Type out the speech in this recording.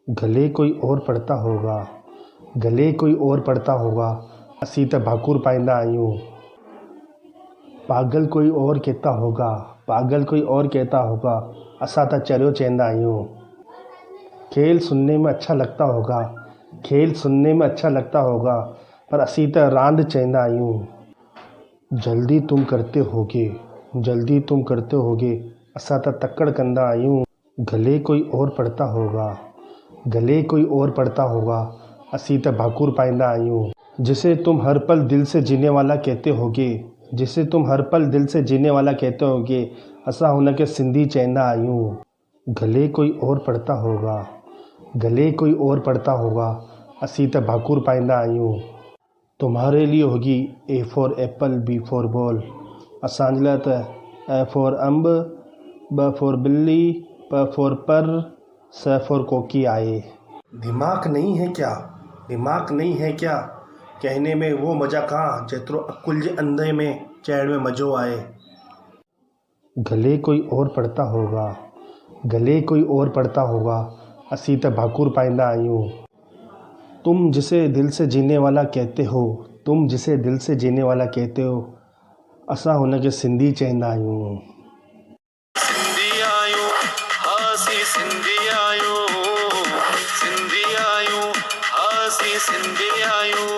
गले कोई और पढ़ता होगा, गले कोई और पढ़ता होगा, असीं तां भाकुर पाईंदा आहियूं। पागल कोई और कहता होगा, पागल कोई और कहता होगा, असां तां चरियो चवंदा आहियूं। खेल सुनने में अच्छा लगता होगा, खेल सुनने में अच्छा लगता होगा, पर असीं तां रांदि चवंदा आहियूं। जल्दी तुम करते होगे, जल्दी तुम करते होगे, असां तां तकड़ कंदा आहियूं। गले कोई और पढ़ता होगा, गले कोई और पढ़ता होगा, असीं तां भाकुर पाईंदा आहियूं। जिसे तुम हर पल दिल से जीने वाला कहते होगे, जिसे तुम हर पल दिल से जीने वाला कहते होगे, असां हुनखे सिंधी चवंदा आहियूं। गले कोई और पढ़ता होगा, गले कोई और पढ़ता होगा, असीं तां भाकुर पाईंदा आहियूं। तुम्हारे लिए होगी A for apple, B for ball, असांजे लाइ त ए फॉर अंब, ब फॉर बिल्ली, प फॉर पर, स फॉर कोकी आहे। दिमाग नहीं है क्या, दिमाग नहीं है क्या, कहने में वो मज़ा कहाँ जेतिरो अकुल जे अंधे में चइण में मज़ो आहे। गले कोई और पढ़ता होगा, गले कोई और पढ़ता होगा, असीं तां भाकुर पाईंदा आहियूं। तुम जिसे दिल से जीने वाला कहते हो, तुम जिसे दिल से जीने वाला कहते हो, असां हुनखे सिंधी चवंदा आहियूं। सिंधी आहियूं, असीं सिंधी आहियूं, सिंधी आहियूं, असीं सिंधी आहियूं।